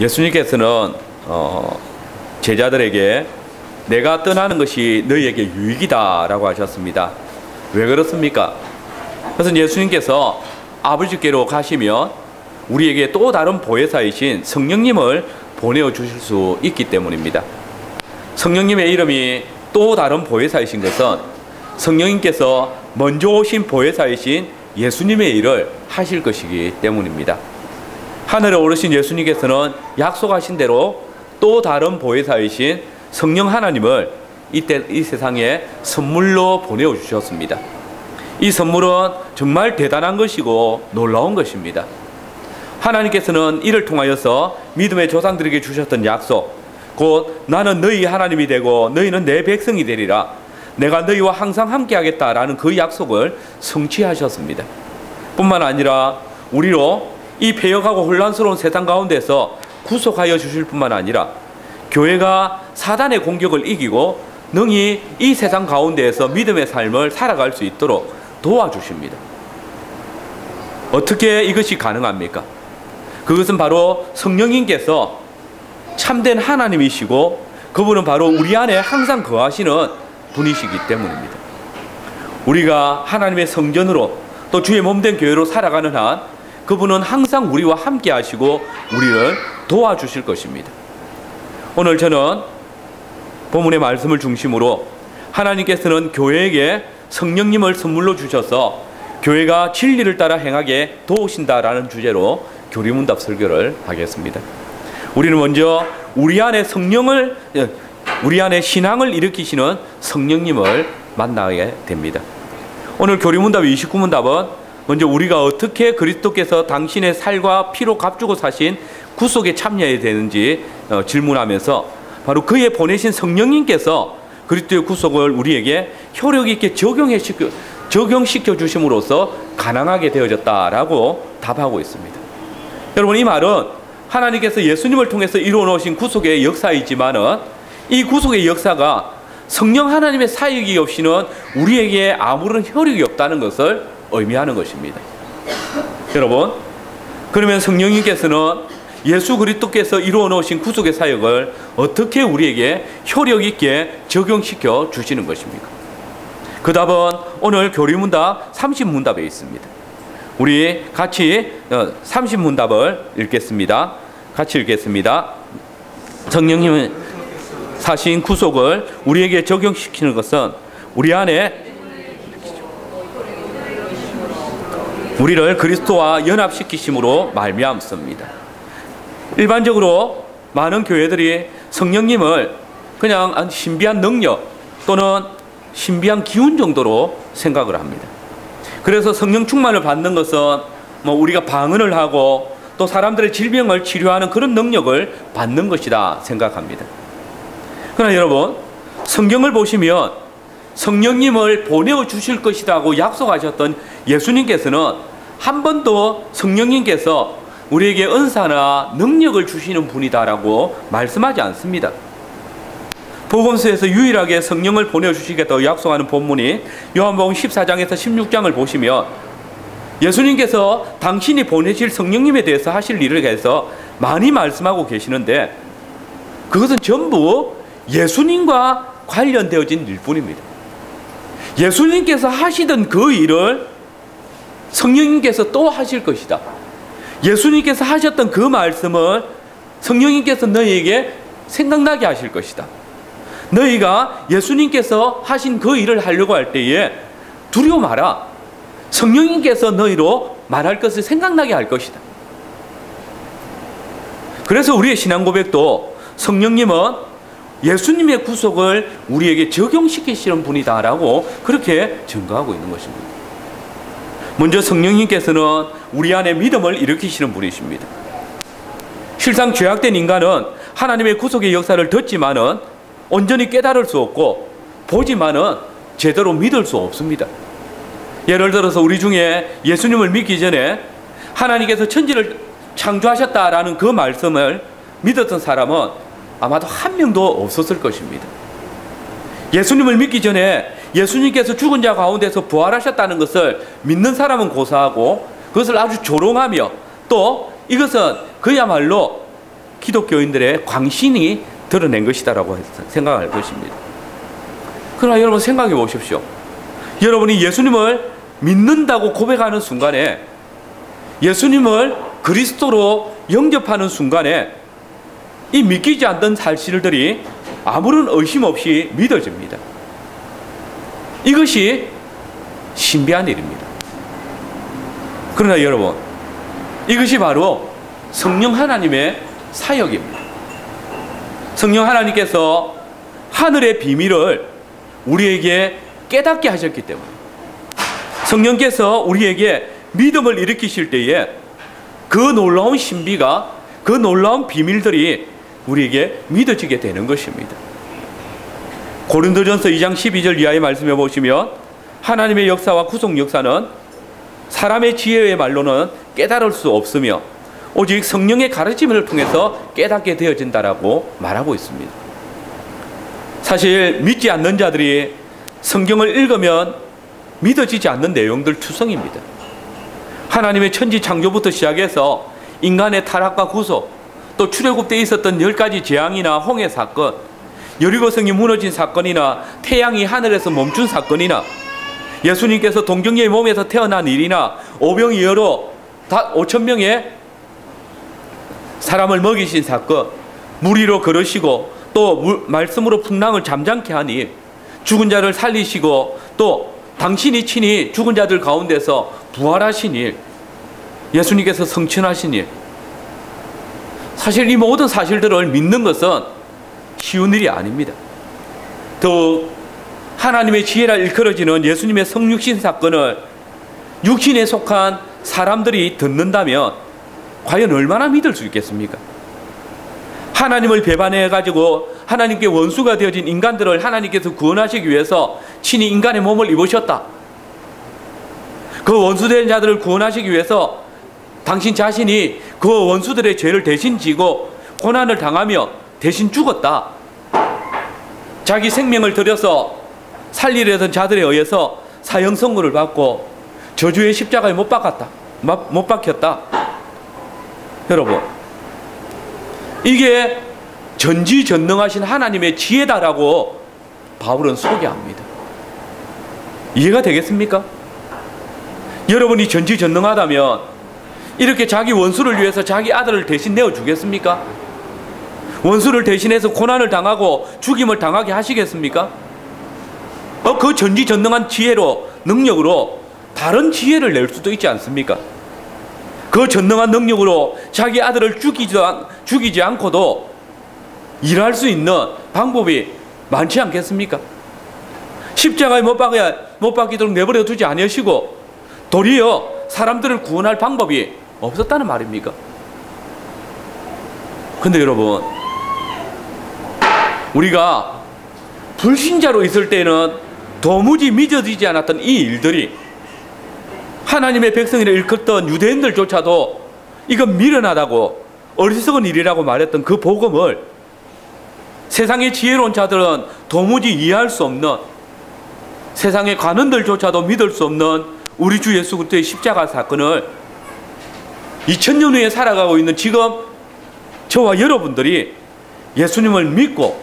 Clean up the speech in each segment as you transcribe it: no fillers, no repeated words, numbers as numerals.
예수님께서는 제자들에게 내가 떠나는 것이 너희에게 유익이다 라고 하셨습니다. 왜 그렇습니까? 그래서 예수님께서 아버지께로 가시면 우리에게 또 다른 보혜사이신 성령님을 보내어 주실 수 있기 때문입니다. 성령님의 이름이 또 다른 보혜사이신 것은 성령님께서 먼저 오신 보혜사이신 예수님의 일을 하실 것이기 때문입니다. 하늘에 오르신 예수님께서는 약속하신 대로 또 다른 보혜사이신 성령 하나님을 이 세상에 선물로 보내어 주셨습니다. 이 선물은 정말 대단한 것이고 놀라운 것입니다. 하나님께서는 이를 통하여서 믿음의 조상들에게 주셨던 약속, 곧 나는 너희 하나님이 되고 너희는 내 백성이 되리라, 내가 너희와 항상 함께 하겠다라는 그 약속을 성취하셨습니다. 뿐만 아니라 우리로 이 패역하고 혼란스러운 세상 가운데서 구속하여 주실 뿐만 아니라 교회가 사단의 공격을 이기고 능히 이 세상 가운데에서 믿음의 삶을 살아갈 수 있도록 도와주십니다. 어떻게 이것이 가능합니까? 그것은 바로 성령님께서 참된 하나님이시고 그분은 바로 우리 안에 항상 거하시는 분이시기 때문입니다. 우리가 하나님의 성전으로 또 주의 몸된 교회로 살아가는 한 그분은 항상 우리와 함께 하시고 우리를 도와주실 것입니다. 오늘 저는 본문의 말씀을 중심으로 하나님께서는 교회에게 성령님을 선물로 주셔서 교회가 진리를 따라 행하게 도우신다라는 주제로 교리문답 설교를 하겠습니다. 우리는 먼저 우리 안에 신앙을 일으키시는 성령님을 만나게 됩니다. 오늘 교리문답 29문답은 먼저 우리가 어떻게 그리스도께서 당신의 살과 피로 값주고 사신 구속에 참여해야 되는지 질문하면서 바로 그의 보내신 성령님께서 그리스도의 구속을 우리에게 효력 있게 적용시켜 주심으로써 가능하게 되어졌다라고 답하고 있습니다. 여러분, 이 말은 하나님께서 예수님을 통해서 이루어 놓으신 구속의 역사이지만은 이 구속의 역사가 성령 하나님의 사역이 없이는 우리에게 아무런 효력이 없다는 것을 의미하는 것입니다. 여러분, 그러면 성령님께서는 예수 그리스도께서 이루어 놓으신 구속의 사역을 어떻게 우리에게 효력 있게 적용시켜 주시는 것입니까? 그 답은 오늘 교리문답 30문답에 있습니다. 우리 같이 30문답을 읽겠습니다. 같이 읽겠습니다. 성령님은 사신 구속을 우리에게 적용시키는 것은 우리 안에 우리를 그리스도와 연합시키심으로 말미암습니다. 일반적으로 많은 교회들이 성령님을 그냥 신비한 능력 또는 신비한 기운 정도로 생각을 합니다. 그래서 성령 충만을 받는 것은 우리가 방언을 하고 또 사람들의 질병을 치료하는 그런 능력을 받는 것이다 생각합니다. 그러나 여러분, 성경을 보시면 성령님을 보내어 주실 것이라고 약속하셨던 예수님께서는 한 번도 성령님께서 우리에게 은사나 능력을 주시는 분이다라고 말씀하지 않습니다. 복음서에서 유일하게 성령을 보내주시겠다고 약속하는 본문이 요한복음 14장에서 16장을 보시면 예수님께서 당신이 보내실 성령님에 대해서 하실 일에 대해서 많이 말씀하고 계시는데 그것은 전부 예수님과 관련되어진 일뿐입니다. 예수님께서 하시던 그 일을 성령님께서 또 하실 것이다. 예수님께서 하셨던 그 말씀을 성령님께서 너희에게 생각나게 하실 것이다. 너희가 예수님께서 하신 그 일을 하려고 할 때에 두려워 마라. 성령님께서 너희로 말할 것을 생각나게 할 것이다. 그래서 우리의 신앙 고백도 성령님은 예수님의 구속을 우리에게 적용시키시는 분이다라고 그렇게 증거하고 있는 것입니다. 먼저 성령님께서는 우리 안에 믿음을 일으키시는 분이십니다. 실상 죄악된 인간은 하나님의 구속의 역사를 듣지만은 온전히 깨달을 수 없고 보지만은 제대로 믿을 수 없습니다. 예를 들어서 우리 중에 예수님을 믿기 전에 하나님께서 천지를 창조하셨다라는 그 말씀을 믿었던 사람은 아마도 한 명도 없었을 것입니다. 예수님을 믿기 전에 예수님께서 죽은 자 가운데서 부활하셨다는 것을 믿는 사람은 고사하고 그것을 아주 조롱하며 또 이것은 그야말로 기독교인들의 광신이 드러낸 것이다라고 생각할 것입니다. 그러나 여러분 생각해 보십시오. 여러분이 예수님을 믿는다고 고백하는 순간에, 예수님을 그리스도로 영접하는 순간에 이 믿기지 않던 사실들이 아무런 의심 없이 믿어집니다. 이것이 신비한 일입니다. 그러나 여러분, 이것이 바로 성령 하나님의 사역입니다. 성령 하나님께서 하늘의 비밀을 우리에게 깨닫게 하셨기 때문에, 성령께서 우리에게 믿음을 일으키실 때에 그 놀라운 신비가, 그 놀라운 비밀들이 우리에게 믿어지게 되는 것입니다. 고린도전서 2장 12절 이하의 말씀에 보시면, 하나님의 역사와 구속 역사는 사람의 지혜의 말로는 깨달을 수 없으며 오직 성령의 가르침을 통해서 깨닫게 되어진다라고 말하고 있습니다. 사실 믿지 않는 자들이 성경을 읽으면 믿어지지 않는 내용들 투성입니다. 하나님의 천지 창조부터 시작해서 인간의 타락과 구속, 또 출애굽 때 있었던 10가지 재앙이나 홍해 사건, 여리고성이 무너진 사건이나 태양이 하늘에서 멈춘 사건이나 예수님께서 동정녀의 몸에서 태어난 일이나 오병이어로 5,000명의 사람을 먹이신 사건, 물 위로 걸으시고 또 말씀으로 풍랑을 잠잠케 하니 죽은 자를 살리시고 또 당신이 친히 죽은 자들 가운데서 부활하신 일, 예수님께서 성천하신 일, 사실 이 모든 사실들을 믿는 것은 쉬운 일이 아닙니다. 더욱 하나님의 지혜라 일컬어지는 예수님의 성육신 사건을 육신에 속한 사람들이 듣는다면 과연 얼마나 믿을 수 있겠습니까? 하나님을 배반해가지고 하나님께 원수가 되어진 인간들을 하나님께서 구원하시기 위해서 친히 인간의 몸을 입으셨다. 그 원수된 자들을 구원하시기 위해서 당신 자신이 그 원수들의 죄를 대신 지고 고난을 당하며 대신 죽었다. 자기 생명을 들여서 살리려던 자들에 의해서 사형 선고를 받고 저주의 십자가에 못 박혔다. 여러분, 이게 전지전능하신 하나님의 지혜다라고 바울은 소개합니다. 이해가 되겠습니까? 여러분이 전지전능하다면 이렇게 자기 원수를 위해서 자기 아들을 대신 내어주겠습니까? 원수를 대신해서 고난을 당하고 죽임을 당하게 하시겠습니까? 그 전지전능한 지혜로, 능력으로 다른 지혜를 낼 수도 있지 않습니까? 그 전능한 능력으로 자기 아들을 죽이지 않고도 일할 수 있는 방법이 많지 않겠습니까? 십자가에 못 박히도록 내버려 두지 아니하시고 도리어 사람들을 구원할 방법이 없었다는 말입니까? 근데 여러분, 우리가 불신자로 있을 때는 도무지 믿어지지 않았던 이 일들이 하나님의 백성이라 일컫던 유대인들조차도 이건 미련하다고 어리석은 일이라고 말했던 그 복음을 세상의 지혜로운 자들은 도무지 이해할 수 없는, 세상의 관원들조차도 믿을 수 없는 우리 주 예수 그리스도의 십자가 사건을 2000년 후에 살아가고 있는 지금 저와 여러분들이 예수님을 믿고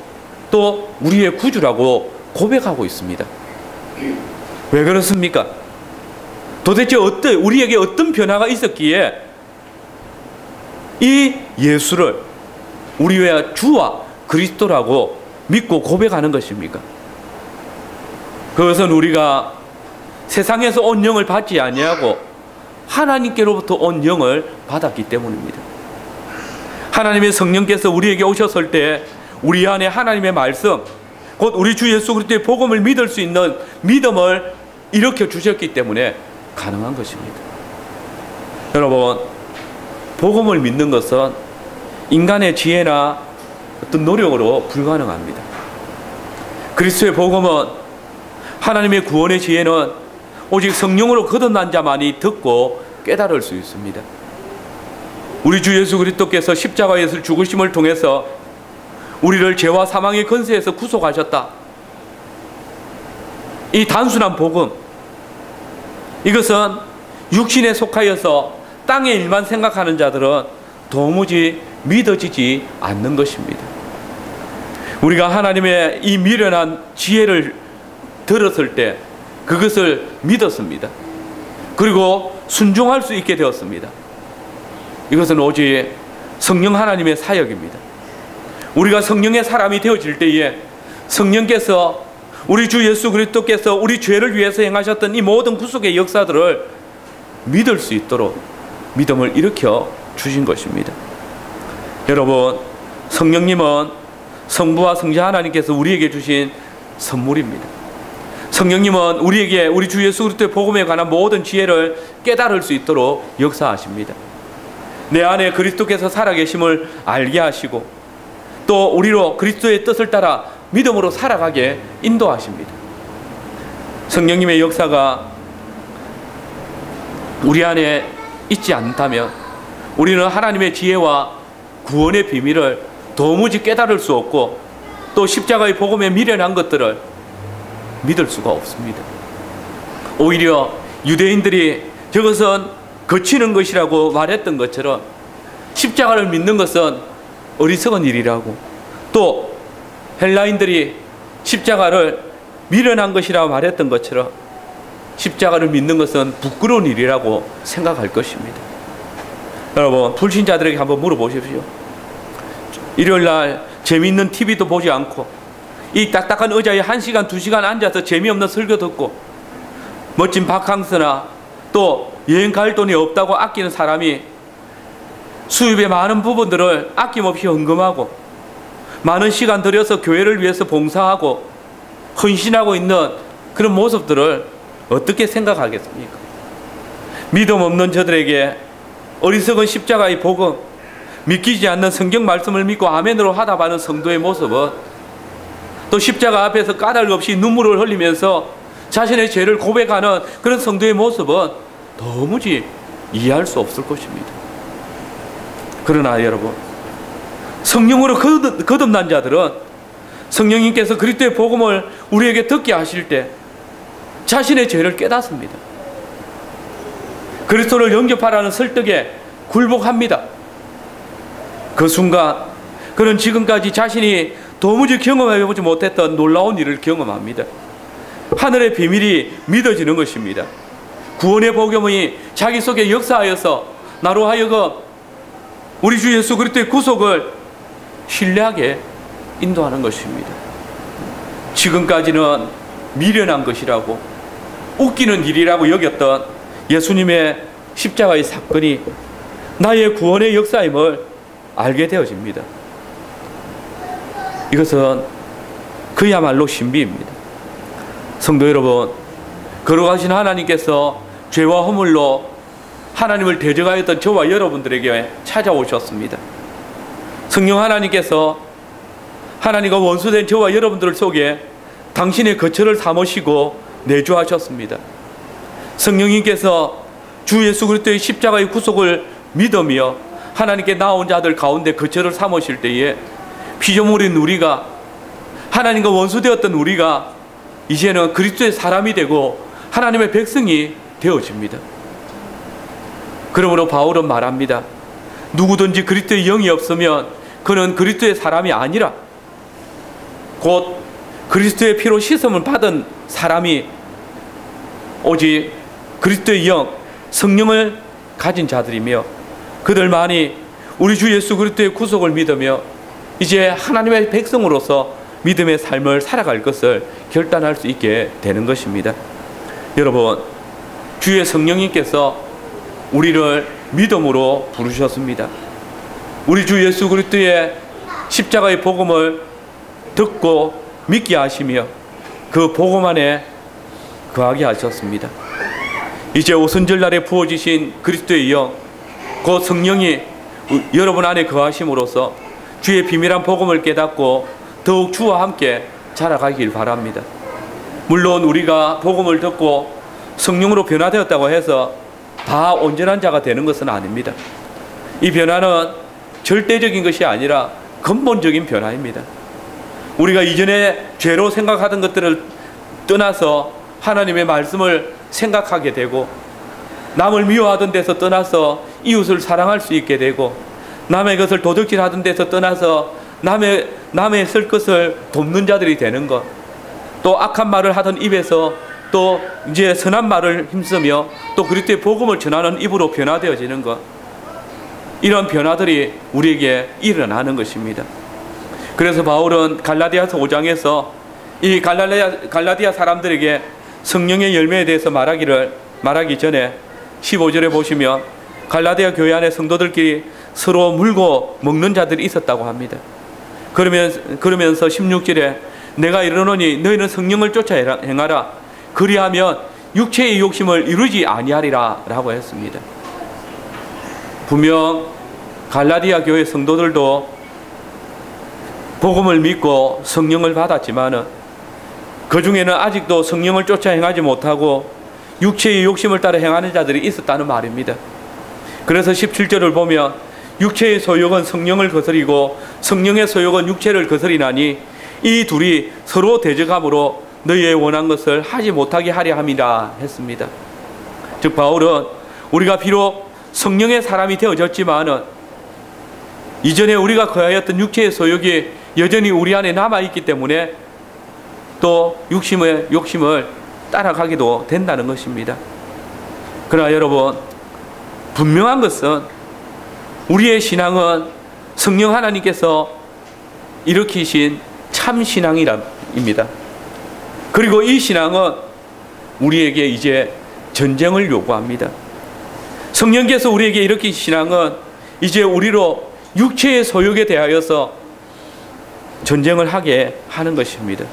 또 우리의 구주라고 고백하고 있습니다. 왜 그렇습니까? 도대체 우리에게 어떤 변화가 있었기에 이 예수를 우리의 주와 그리스도라고 믿고 고백하는 것입니까? 그것은 우리가 세상에서 온 영을 받지 아니하고 하나님께로부터 온 영을 받았기 때문입니다. 하나님의 성령께서 우리에게 오셨을 때 우리 안에 하나님의 말씀, 곧 우리 주 예수 그리스도의 복음을 믿을 수 있는 믿음을 일으켜 주셨기 때문에 가능한 것입니다. 여러분, 복음을 믿는 것은 인간의 지혜나 어떤 노력으로 불가능합니다. 그리스도의 복음은, 하나님의 구원의 지혜는 오직 성령으로 거듭난 자만이 듣고 깨달을 수 있습니다. 우리 주 예수 그리스도께서 십자가에서 죽으심을 통해서 우리를 죄와 사망의 권세에서 구속하셨다. 이 단순한 복음, 이것은 육신에 속하여서 땅의 일만 생각하는 자들은 도무지 믿어지지 않는 것입니다. 우리가 하나님의 이 미련한 지혜를 들었을 때 그것을 믿었습니다. 그리고 순종할 수 있게 되었습니다. 이것은 오직 성령 하나님의 사역입니다. 우리가 성령의 사람이 되어질 때에 성령께서 우리 주 예수 그리스도께서 우리 죄를 위해서 행하셨던 이 모든 구속의 역사들을 믿을 수 있도록 믿음을 일으켜 주신 것입니다. 여러분, 성령님은 성부와 성자 하나님께서 우리에게 주신 선물입니다. 성령님은 우리에게 우리 주 예수 그리스도의 복음에 관한 모든 지혜를 깨달을 수 있도록 역사하십니다. 내 안에 그리스도께서 살아계심을 알게 하시고 또 우리로 그리스도의 뜻을 따라 믿음으로 살아가게 인도하십니다. 성령님의 역사가 우리 안에 있지 않다면 우리는 하나님의 지혜와 구원의 비밀을 도무지 깨달을 수 없고 또 십자가의 복음에 미련한 것들을 믿을 수가 없습니다. 오히려 유대인들이 저것은 거치는 것이라고 말했던 것처럼 십자가를 믿는 것은 어리석은 일이라고, 또 헬라인들이 십자가를 미련한 것이라고 말했던 것처럼 십자가를 믿는 것은 부끄러운 일이라고 생각할 것입니다. 여러분, 불신자들에게 한번 물어보십시오. 일요일날 재미있는 TV도 보지 않고 이 딱딱한 의자에 1시간, 2시간 앉아서 재미없는 설교 듣고 멋진 바캉스나 또 여행 갈 돈이 없다고 아끼는 사람이 수입의 많은 부분들을 아낌없이 헌금하고 많은 시간 들여서 교회를 위해서 봉사하고 헌신하고 있는 그런 모습들을 어떻게 생각하겠습니까? 믿음 없는 저들에게 어리석은 십자가의 복음, 믿기지 않는 성경 말씀을 믿고 아멘으로 화답하는 성도의 모습은, 또 십자가 앞에서 까닭 없이 눈물을 흘리면서 자신의 죄를 고백하는 그런 성도의 모습은 도무지 이해할 수 없을 것입니다. 그러나 여러분, 성령으로 거듭난 자들은 성령님께서 그리스도의 복음을 우리에게 듣게 하실 때 자신의 죄를 깨닫습니다. 그리스도를 영접하라는 설득에 굴복합니다. 그 순간 그는 지금까지 자신이 도무지 경험해보지 못했던 놀라운 일을 경험합니다. 하늘의 비밀이 믿어지는 것입니다. 구원의 복음이 자기 속에 역사하여서 나로 하여금 우리 주 예수 그리스도의 구속을 신뢰하게 인도하는 것입니다. 지금까지는 미련한 것이라고, 웃기는 일이라고 여겼던 예수님의 십자가의 사건이 나의 구원의 역사임을 알게 되어집니다. 이것은 그야말로 신비입니다. 성도 여러분, 거룩하신 하나님께서 죄와 허물로 하나님을 대적하였던 저와 여러분들에게 찾아오셨습니다. 성령 하나님께서 하나님과 원수된 저와 여러분들 속에 당신의 거처를 삼으시고 내주하셨습니다. 성령님께서 주 예수 그리스도의 십자가의 구속을 믿으며 하나님께 나온 자들 가운데 거처를 삼으실 때에 피조물인 우리가, 하나님과 원수되었던 우리가 이제는 그리스도의 사람이 되고 하나님의 백성이 되어집니다. 그러므로 바울은 말합니다. 누구든지 그리스도의 영이 없으면 그는 그리스도의 사람이 아니라, 곧 그리스도의 피로 씻음을 받은 사람이 오직 그리스도의 영, 성령을 가진 자들이며 그들만이 우리 주 예수 그리스도의 구속을 믿으며 이제 하나님의 백성으로서 믿음의 삶을 살아갈 것을 결단할 수 있게 되는 것입니다. 여러분, 주의 성령님께서 우리를 믿음으로 부르셨습니다. 우리 주 예수 그리스도의 십자가의 복음을 듣고 믿게 하시며 그 복음 안에 거하게 하셨습니다. 이제 오순절날에 부어지신 그리스도의 영, 그 성령이 여러분 안에 거하심으로써 주의 비밀한 복음을 깨닫고 더욱 주와 함께 자라가길 바랍니다. 물론 우리가 복음을 듣고 성령으로 변화되었다고 해서 다 온전한 자가 되는 것은 아닙니다. 이 변화는 절대적인 것이 아니라 근본적인 변화입니다. 우리가 이전에 죄로 생각하던 것들을 떠나서 하나님의 말씀을 생각하게 되고, 남을 미워하던 데서 떠나서 이웃을 사랑할 수 있게 되고, 남의 것을 도둑질하던 데서 떠나서 남의 쓸 것을 돕는 자들이 되는 것, 또 악한 말을 하던 입에서 또 이제 선한 말을 힘쓰며 또 그리스도의 복음을 전하는 입으로 변화되어지는 것, 이런 변화들이 우리에게 일어나는 것입니다. 그래서 바울은 갈라디아서 5장에서 이 갈라디아 사람들에게 성령의 열매에 대해서 말하기 전에 15절에 보시면 갈라디아 교회 안에 성도들끼리 서로 물고 먹는 자들이 있었다고 합니다. 그러면서 16절에 내가 이르노니 너희는 성령을 쫓아 행하라. 그리하면 육체의 욕심을 이루지 아니하리라 라고 했습니다. 분명 갈라디아 교회 성도들도 복음을 믿고 성령을 받았지만 그 중에는 아직도 성령을 쫓아 행하지 못하고 육체의 욕심을 따라 행하는 자들이 있었다는 말입니다. 그래서 17절을 보면 육체의 소욕은 성령을 거스리고 성령의 소욕은 육체를 거스리나니 이 둘이 서로 대적함으로 너희의 원한 것을 하지 못하게 하려 함이라 했습니다. 즉 바울은 우리가 비록 성령의 사람이 되어졌지만은 이전에 우리가 거하였던 육체의 소욕이 여전히 우리 안에 남아있기 때문에 또 욕심을 따라가기도 된다는 것입니다. 그러나 여러분, 분명한 것은 우리의 신앙은 성령 하나님께서 일으키신 참 신앙입니다. 그리고 이 신앙은 우리에게 이제 전쟁을 요구합니다. 성령께서 우리에게 일으킨 신앙은 이제 우리로 육체의 소욕에 대하여서 전쟁을 하게 하는 것입니다.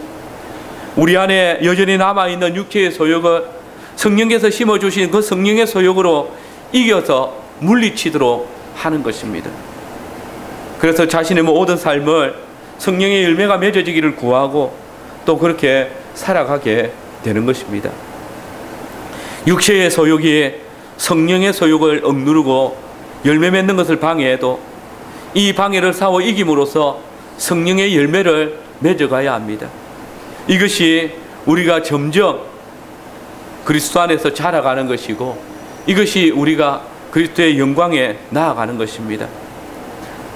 우리 안에 여전히 남아있는 육체의 소욕을 성령께서 심어주신 그 성령의 소욕으로 이겨서 물리치도록 하는 것입니다. 그래서 자신의 모든 삶을 성령의 열매가 맺어지기를 구하고 또 그렇게 살아가게 되는 것입니다. 육체의 소욕이 성령의 소욕을 억누르고 열매 맺는 것을 방해해도 이 방해를 싸워 이김으로써 성령의 열매를 맺어가야 합니다. 이것이 우리가 점점 그리스도 안에서 자라가는 것이고 이것이 우리가 그리스도의 영광에 나아가는 것입니다.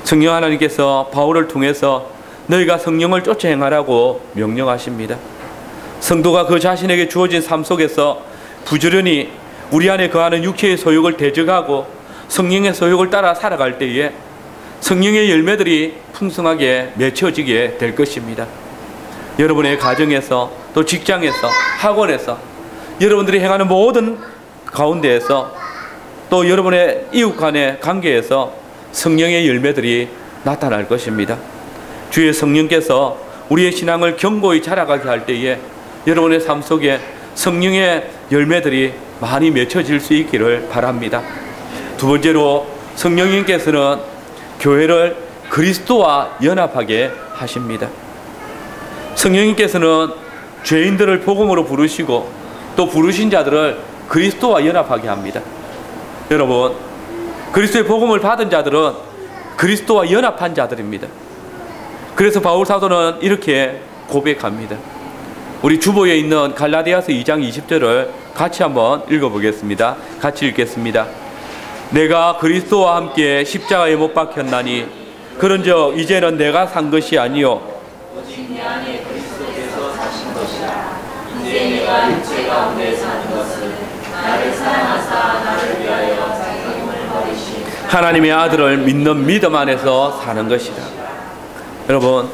성령 하나님께서 바울을 통해서 너희가 성령을 쫓아 행하라고 명령하십니다. 성도가 그 자신에게 주어진 삶 속에서 부지런히 우리 안에 거하는 육체의 소욕을 대적하고 성령의 소욕을 따라 살아갈 때에 성령의 열매들이 풍성하게 맺혀지게 될 것입니다. 여러분의 가정에서 또 직장에서 학원에서 여러분들이 행하는 모든 가운데에서 또 여러분의 이웃 간의 관계에서 성령의 열매들이 나타날 것입니다. 주의 성령께서 우리의 신앙을 견고히 자라가게 할 때에 여러분의 삶 속에 성령의 열매들이 많이 맺혀질 수 있기를 바랍니다. 두 번째로 성령님께서는 교회를 그리스도와 연합하게 하십니다. 성령님께서는 죄인들을 복음으로 부르시고 또 부르신 자들을 그리스도와 연합하게 합니다. 여러분, 그리스도의 복음을 받은 자들은 그리스도와 연합한 자들입니다. 그래서 바울 사도는 이렇게 고백합니다. 우리 주보에 있는 갈라디아서 2장 20절을 같이 한번 읽어보겠습니다. 같이 읽겠습니다. 내가 그리스도와 함께 십자가에 못 박혔나니 그런즉 이제는 내가 산 것이 아니요 오직 내 안에 그리스도께서 사신 것이라. 이제 내가 육체 가운데 사는 것은 나를 사랑하사 나를 위하여 자기 힘을 버리신 하나님의 아들을 믿는 믿음 안에서 사는 것이다. 여러분,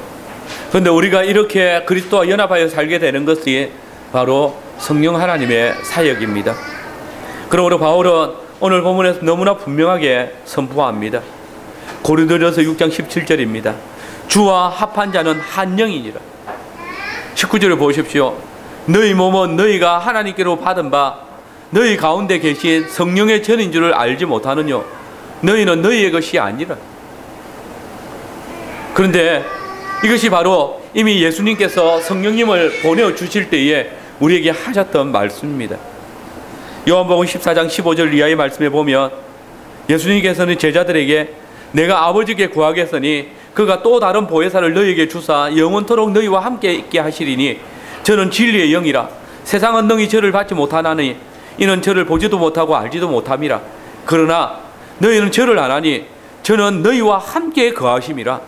그런데 우리가 이렇게 그리스도와 연합하여 살게 되는 것이 바로 성령 하나님의 사역입니다. 그러므로 바울은 오늘 본문에서 너무나 분명하게 선포합니다. 고린도전서 6장 17절입니다. 주와 합한 자는 한 영이니라. 19절을 보십시오. 너희 몸은 너희가 하나님께로 받은 바 너희 가운데 계신 성령의 전인 줄을 알지 못하느뇨. 너희는 너희의 것이 아니라. 그런데 이것이 바로 이미 예수님께서 성령님을 보내주실 때에 우리에게 하셨던 말씀입니다. 요한복음 14장 15절 이하의 말씀에 보면 예수님께서는 제자들에게 내가 아버지께 구하겠으니 그가 또 다른 보혜사를 너희에게 주사 영원토록 너희와 함께 있게 하시리니 저는 진리의 영이라. 세상은 능히 저를 받지 못하나니 이는 저를 보지도 못하고 알지도 못함이라. 그러나 너희는 저를 아나니 저는 너희와 함께 거하심이라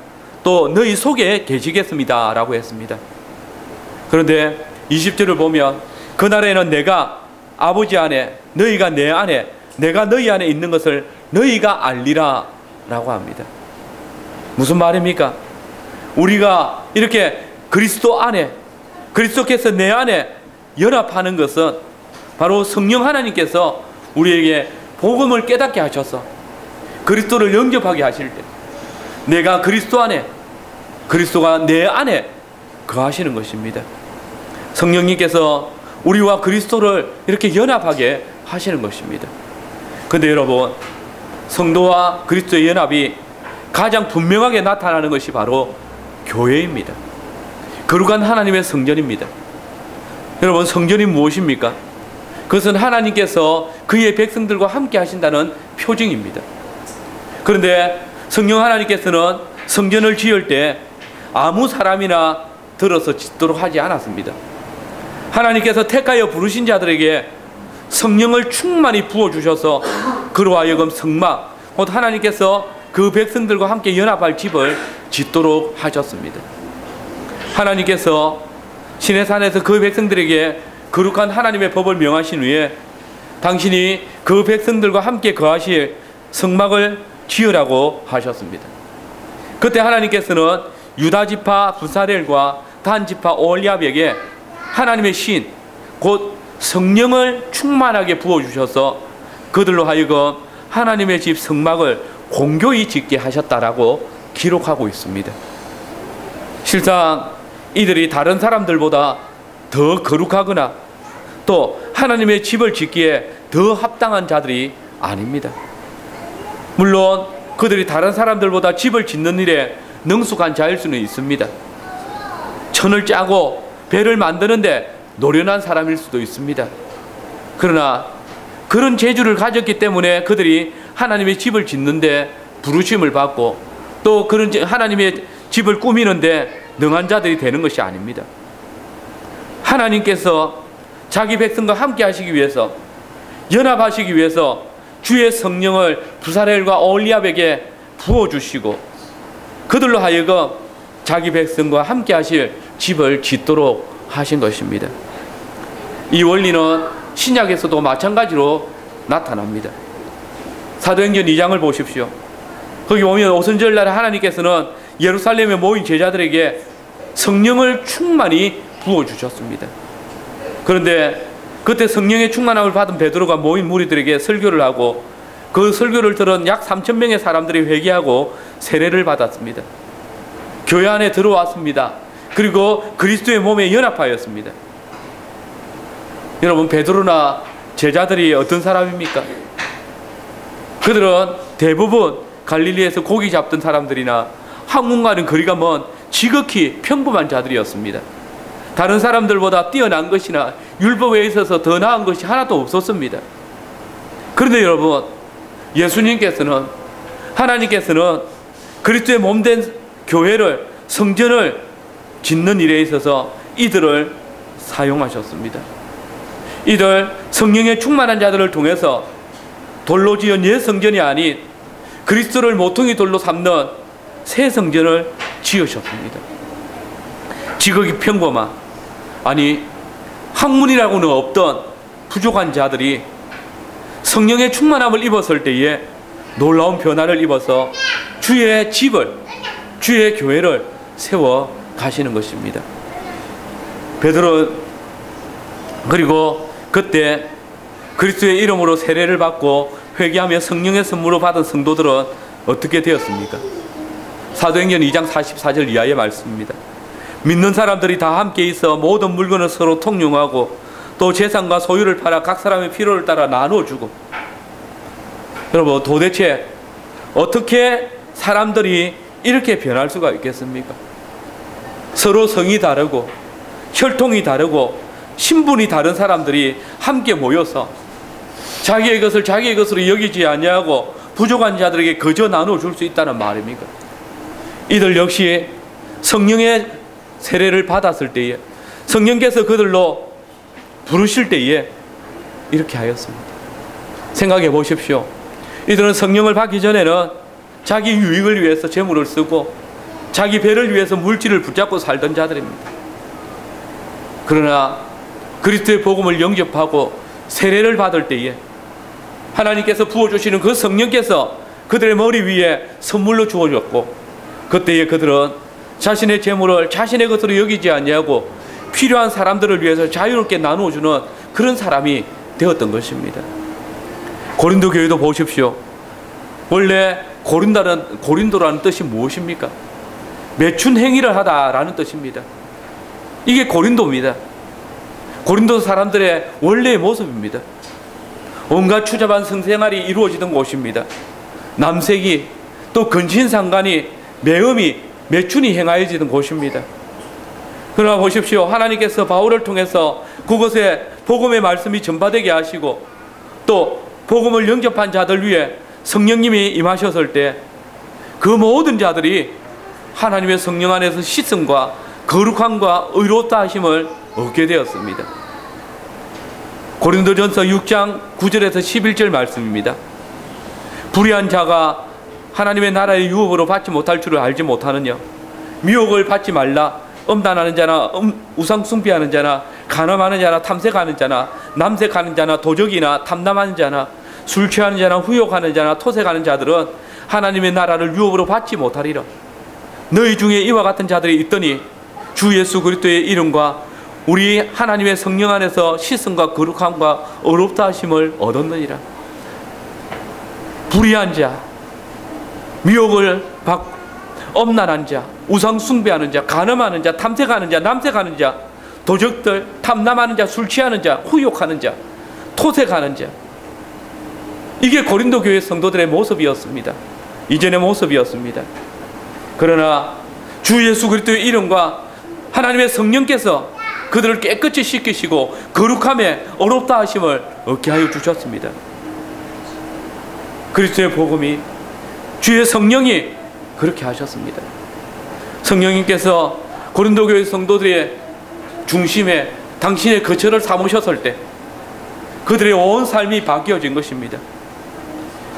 또 너희 속에 계시겠습니다 라고 했습니다. 그런데 20절을 보면 그날에는 내가 아버지 안에 너희가 내 안에 내가 너희 안에 있는 것을 너희가 알리라 라고 합니다. 무슨 말입니까? 우리가 이렇게 그리스도 안에 그리스도께서 내 안에 연합하는 것은 바로 성령 하나님께서 우리에게 복음을 깨닫게 하셔서 그리스도를 영접하게 하실 때 내가 그리스도 안에 그리스도가 내 안에 거하시는 것입니다. 성령님께서 우리와 그리스도를 이렇게 연합하게 하시는 것입니다. 그런데 여러분, 성도와 그리스도의 연합이 가장 분명하게 나타나는 것이 바로 교회입니다. 거룩한 하나님의 성전입니다. 여러분, 성전이 무엇입니까? 그것은 하나님께서 그의 백성들과 함께 하신다는 표징입니다. 그런데 성령 하나님께서는 성전을 지을 때 아무 사람이나 들어서 짓도록 하지 않았습니다. 하나님께서 택하여 부르신 자들에게 성령을 충만히 부어주셔서 그로 하여금 성막, 곧 하나님께서 그 백성들과 함께 연합할 집을 짓도록 하셨습니다. 하나님께서 시내산에서 그 백성들에게 거룩한 하나님의 법을 명하신 후에 당신이 그 백성들과 함께 거하실 성막을 지으라고 하셨습니다. 그때 하나님께서는 유다지파 부사렐과 단지파 오홀리압에게 하나님의 신, 곧 성령을 충만하게 부어주셔서 그들로 하여금 하나님의 집 성막을 공교히 짓게 하셨다라고 기록하고 있습니다. 실상 이들이 다른 사람들보다 더 거룩하거나 또 하나님의 집을 짓기에 더 합당한 자들이 아닙니다. 물론 그들이 다른 사람들보다 집을 짓는 일에 능숙한 자일 수는 있습니다. 천을 짜고 배를 만드는데 노련한 사람일 수도 있습니다. 그러나 그런 재주를 가졌기 때문에 그들이 하나님의 집을 짓는데 부르심을 받고 또 그런 하나님의 집을 꾸미는데 능한 자들이 되는 것이 아닙니다. 하나님께서 자기 백성과 함께 하시기 위해서, 연합하시기 위해서 주의 성령을 부사렐과 오홀리압에게 부어주시고 그들로 하여금 자기 백성과 함께 하실 집을 짓도록 하신 것입니다. 이 원리는 신약에서도 마찬가지로 나타납니다. 사도행전 2장을 보십시오. 거기 보면 오순절날 하나님께서는 예루살렘에 모인 제자들에게 성령을 충만히 부어주셨습니다. 그런데 그때 성령의 충만함을 받은 베드로가 모인 무리들에게 설교를 하고 그 설교를 들은 약 3,000명의 사람들이 회개하고 세례를 받았습니다. 교회 안에 들어왔습니다. 그리고 그리스도의 몸에 연합하였습니다. 여러분, 베드로나 제자들이 어떤 사람입니까? 그들은 대부분 갈릴리에서 고기 잡던 사람들이나 한국과는 거리가 먼 지극히 평범한 자들이었습니다. 다른 사람들보다 뛰어난 것이나 율법에 있어서 더 나은 것이 하나도 없었습니다. 그런데 여러분, 예수님께서는, 하나님께서는 그리스도의 몸된 교회를, 성전을 짓는 일에 있어서 이들을 사용하셨습니다. 이들 성령의 충만한 자들을 통해서 돌로 지은 옛 성전이 아닌 그리스도를 모퉁이 돌로 삼는 새 성전을 지으셨습니다. 지극히 평범한, 아니 학문이라고는 없던 부족한 자들이 성령의 충만함을 입었을 때에 놀라운 변화를 입어서 주의 집을, 주의 교회를 세워 가시는 것입니다. 베드로, 그리고 그때 그리스도의 이름으로 세례를 받고 회개하며 성령의 선물을 받은 성도들은 어떻게 되었습니까? 사도행전 2장 44절 이하의 말씀입니다. 믿는 사람들이 다 함께 있어 모든 물건을 서로 통용하고 또 재산과 소유를 팔아 각 사람의 필요를 따라 나눠주고. 여러분, 도대체 어떻게 사람들이 이렇게 변할 수가 있겠습니까? 서로 성이 다르고 혈통이 다르고 신분이 다른 사람들이 함께 모여서 자기의 것을 자기의 것으로 여기지 아니하고 부족한 자들에게 거저 나눠줄 수 있다는 말입니까? 이들 역시 성령의 세례를 받았을 때에, 성령께서 그들로 부르실 때에 이렇게 하였습니다. 생각해 보십시오. 이들은 성령을 받기 전에는 자기 유익을 위해서 재물을 쓰고 자기 배를 위해서 물질을 붙잡고 살던 자들입니다. 그러나 그리스도의 복음을 영접하고 세례를 받을 때에 하나님께서 부어주시는 그 성령께서 그들의 머리 위에 선물로 주어졌고, 그때에 그들은 자신의 재물을 자신의 것으로 여기지 아니하고 필요한 사람들을 위해서 자유롭게 나누어주는 그런 사람이 되었던 것입니다. 고린도 교회도 보십시오. 원래 고린도라는 뜻이 무엇입니까? 매춘 행위를 하다라는 뜻입니다. 이게 고린도입니다. 고린도 사람들의 원래의 모습입니다. 온갖 추잡한 성생활이 이루어지던 곳입니다. 남색이 또 근친상간이 매음이 매춘이 행하여지던 곳입니다. 그러나 보십시오. 하나님께서 바울을 통해서 그곳에 복음의 말씀이 전파되게 하시고 또 복음을 영접한 자들 위에 성령님이 임하셨을 때 그 모든 자들이 하나님의 성령 안에서 씻음과 거룩함과 의롭다 하심을 얻게 되었습니다. 고린도전서 6장 9절에서 11절 말씀입니다. 불의한 자가 하나님의 나라의 유업으로 받지 못할 줄을 알지 못하느냐. 미혹을 받지 말라. 음란하는 자나 우상 숭배하는 자나 간음하는 자나 탐색하는 자나 남색하는 자나 도적이나 탐남하는 자나 술 취하는 자나 후욕하는 자나 토색하는 자들은 하나님의 나라를 유업으로 받지 못하리라. 너희 중에 이와 같은 자들이 있더니 주 예수 그리스도의 이름과 우리 하나님의 성령 안에서 씻음과 거룩함과 의롭다 하심을 얻었느니라. 불의한 자, 미혹을 받고 엄난한 자, 우상 숭배하는 자, 간음하는 자, 탐색하는 자, 남색하는 자, 도적들, 탐남하는 자, 술 취하는 자, 후욕하는 자, 토색하는 자. 이게 고린도 교회 성도들의 모습이었습니다. 이전의 모습이었습니다. 그러나 주 예수 그리스도의 이름과 하나님의 성령께서 그들을 깨끗이 씻기시고 거룩함에 어렵다 하심을 얻게 하여 주셨습니다. 그리스도의 복음이 주의 성령이 그렇게 하셨습니다. 성령님께서 고린도 교회 성도들의 중심에 당신의 거처를 삼으셨을 때 그들의 온 삶이 바뀌어진 것입니다.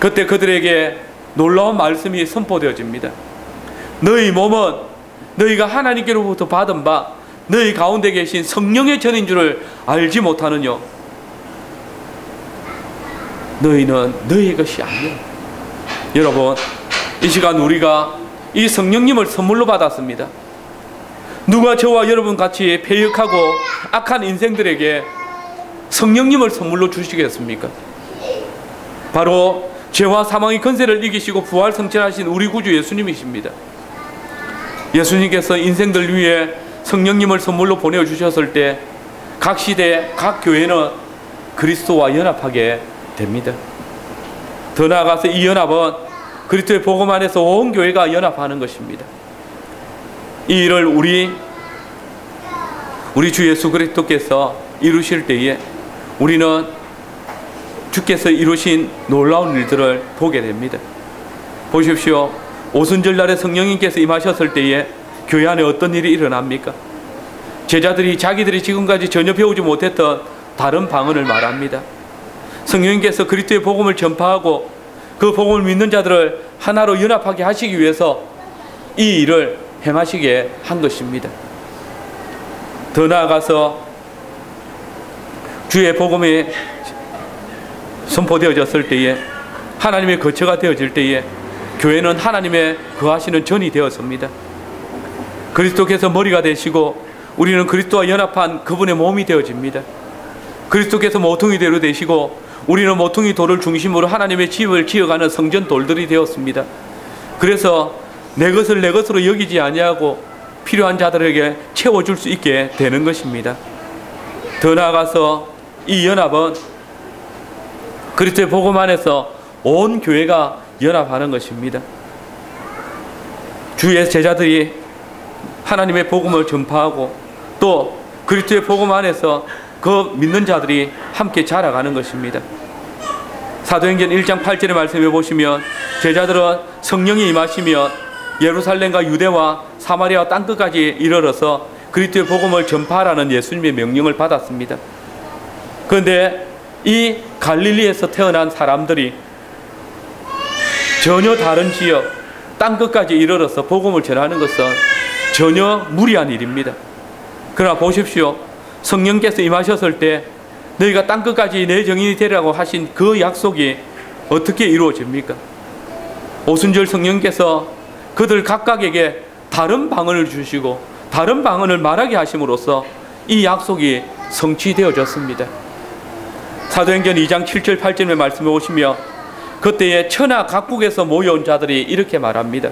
그때 그들에게 놀라운 말씀이 선포되어집니다. 너희 몸은 너희가 하나님께로부터 받은 바 너희 가운데 계신 성령의 전인 줄을 알지 못하느냐. 너희는 너희의 것이 아니야. 여러분, 이 시간 우리가 이 성령님을 선물로 받았습니다. 누가 저와 여러분 같이 패역하고 악한 인생들에게 성령님을 선물로 주시겠습니까? 바로 죄와 사망의 권세를 이기시고 부활 성천하신 우리 구주 예수님이십니다. 예수님께서 인생들 위해 성령님을 선물로 보내주셨을 때 각 시대, 각 교회는 그리스도와 연합하게 됩니다. 더 나아가서 이 연합은 그리스도의 복음 안에서 온 교회가 연합하는 것입니다. 이 일을 우리 주 예수 그리스도께서 이루실 때에 우리는 주께서 이루신 놀라운 일들을 보게 됩니다. 보십시오. 오순절날에 성령님께서 임하셨을 때에 교회 안에 어떤 일이 일어납니까? 제자들이 자기들이 지금까지 전혀 배우지 못했던 다른 방언을 말합니다. 성령님께서 그리스도의 복음을 전파하고 그 복음을 믿는 자들을 하나로 연합하게 하시기 위해서 이 일을 행하시게 한 것입니다. 더 나아가서 주의 복음이 선포되어졌을 때에 하나님의 거처가 되어질 때에 교회는 하나님의 거하시는 전이 되었습니다. 그리스도께서 머리가 되시고 우리는 그리스도와 연합한 그분의 몸이 되어집니다. 그리스도께서 모퉁이대로 되시고 우리는 모퉁이 돌을 중심으로 하나님의 집을 지어가는 성전 돌들이 되었습니다. 그래서 내 것을 내 것으로 여기지 아니하고 필요한 자들에게 채워줄 수 있게 되는 것입니다. 더 나아가서 이 연합은 그리스도의 복음 안에서 온 교회가 연합하는 것입니다. 주의 제자들이 하나님의 복음을 전파하고 또 그리스도의 복음 안에서 그 믿는 자들이 함께 자라가는 것입니다. 사도행전 1장 8절의 말씀에 보시면 제자들은 성령이 임하시면 예루살렘과 유대와 사마리아 땅끝까지 이르러서 그리스도의 복음을 전파하라는 예수님의 명령을 받았습니다. 그런데 이 갈릴리에서 태어난 사람들이 전혀 다른 지역, 땅끝까지 이르러서 복음을 전하는 것은 전혀 무리한 일입니다. 그러나 보십시오. 성령께서 임하셨을 때 너희가 땅끝까지 내 증인이 되라고 하신 그 약속이 어떻게 이루어집니까? 오순절 성령께서 그들 각각에게 다른 방언을 주시고 다른 방언을 말하게 하심으로써 이 약속이 성취되어졌습니다. 사도행전 2장 7절 8절의 말씀에 오시며 그때에 천하 각국에서 모여온 자들이 이렇게 말합니다.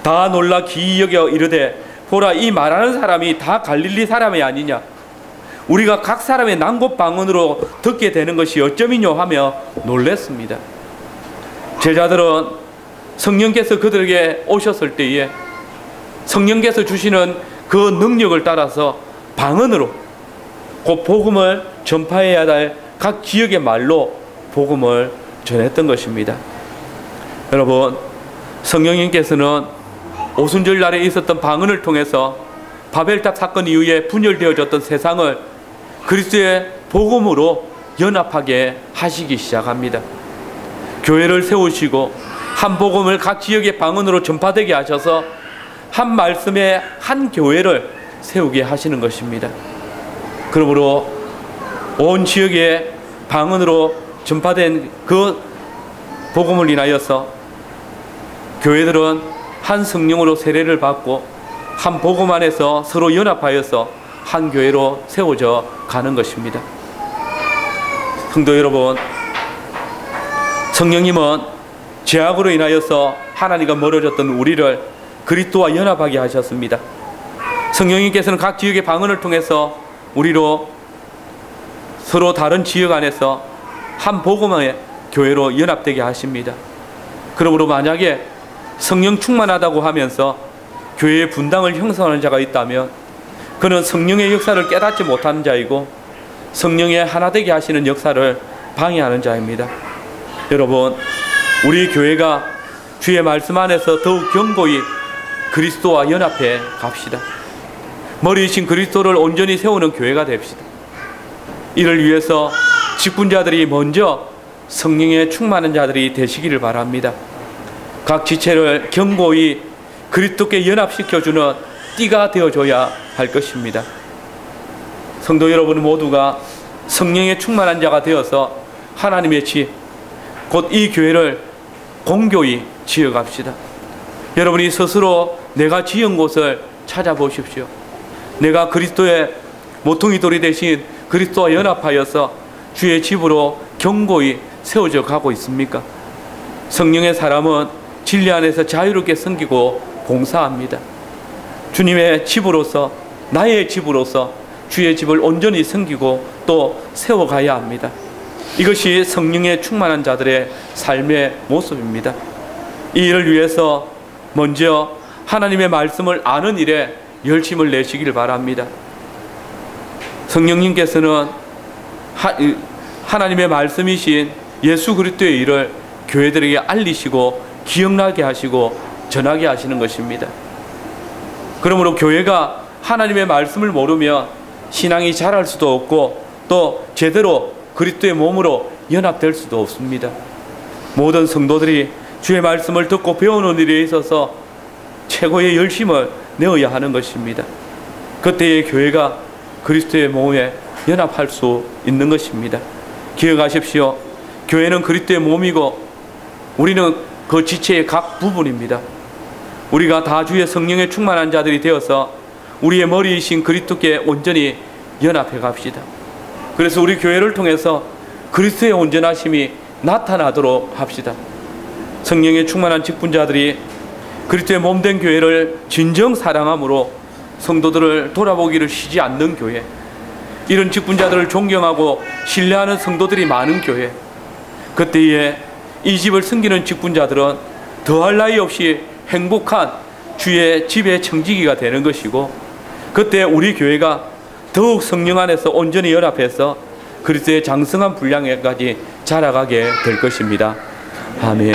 다 놀라 기이 여겨 이르되 보라, 이 말하는 사람이 다 갈릴리 사람이 아니냐? 우리가 각 사람의 난곳 방언으로 듣게 되는 것이 어쩌미뇨 하며 놀랬습니다. 제자들은 성령께서 그들에게 오셨을 때에 성령께서 주시는 그 능력을 따라서 방언으로 곧 복음을 전파해야 할 각 지역의 말로 복음을 전했던 것입니다. 여러분, 성령님께서는 오순절 날에 있었던 방언을 통해서 바벨탑 사건 이후에 분열되어졌던 세상을 그리스도의 복음으로 연합하게 하시기 시작합니다. 교회를 세우시고 한 복음을 각 지역의 방언으로 전파되게 하셔서 한 말씀에 한 교회를 세우게 하시는 것입니다. 그러므로 온 지역의 방언으로 전파된 그 복음을 인하여서 교회들은 한 성령으로 세례를 받고 한 복음 안에서 서로 연합하여서 한 교회로 세워져 가는 것입니다. 성도 여러분, 성령님은 죄악으로 인하여서 하나님과 멀어졌던 우리를 그리스도와 연합하게 하셨습니다. 성령님께서는 각 지역의 방언을 통해서 우리로 서로 다른 지역 안에서 한 복음의 교회로 연합되게 하십니다. 그러므로 만약에 성령 충만하다고 하면서 교회의 분당을 형성하는 자가 있다면 그는 성령의 역사를 깨닫지 못하는 자이고 성령의 하나 되게 하시는 역사를 방해하는 자입니다. 여러분, 우리 교회가 주의 말씀 안에서 더욱 견고히 그리스도와 연합해 갑시다. 머리이신 그리스도를 온전히 세우는 교회가 됩시다. 이를 위해서 직분자들이 먼저 성령에 충만한 자들이 되시기를 바랍니다. 각 지체를 견고히 그리스도께 연합시켜주는 띠가 되어줘야 할 것입니다. 성도 여러분 모두가 성령에 충만한 자가 되어서 하나님의 집, 곧 이 교회를 공교히 지어갑시다. 여러분이 스스로 내가 지은 곳을 찾아보십시오. 내가 그리스도의 모퉁이 돌이 되신 그리스도와 연합하여서 주의 집으로 견고히 세워져 가고 있습니까? 성령의 사람은 진리 안에서 자유롭게 섬기고 봉사합니다. 주님의 집으로서, 나의 집으로서 주의 집을 온전히 섬기고 또 세워가야 합니다. 이것이 성령에 충만한 자들의 삶의 모습입니다. 이 일을 위해서 먼저 하나님의 말씀을 아는 일에 열심을 내시길 바랍니다. 성령님께서는 하나님의 말씀이신 예수 그리스도의 일을 교회들에게 알리시고 기억나게 하시고 전하게 하시는 것입니다. 그러므로 교회가 하나님의 말씀을 모르면 신앙이 자랄 수도 없고 또 제대로 그리스도의 몸으로 연합될 수도 없습니다. 모든 성도들이 주의 말씀을 듣고 배우는 일에 있어서 최고의 열심을 내어야 하는 것입니다. 그때의 교회가 그리스도의 몸에 연합할 수 있는 것입니다. 기억하십시오. 교회는 그리스도의 몸이고 우리는 그 지체의 각 부분입니다. 우리가 다 주의 성령에 충만한 자들이 되어서 우리의 머리이신 그리스도께 온전히 연합해 갑시다. 그래서 우리 교회를 통해서 그리스도의 온전하심이 나타나도록 합시다. 성령에 충만한 직분자들이 그리스도의 몸된 교회를 진정 사랑함으로 성도들을 돌아보기를 쉬지 않는 교회, 이런 직분자들을 존경하고 신뢰하는 성도들이 많은 교회, 그때에 이 집을 섬기는 직분자들은 더할 나위 없이 행복한 주의 집의 청지기가 되는 것이고, 그때 우리 교회가 더욱 성령 안에서 온전히 연합해서 그리스도의 장성한 분량에까지 자라가게 될 것입니다. 아멘.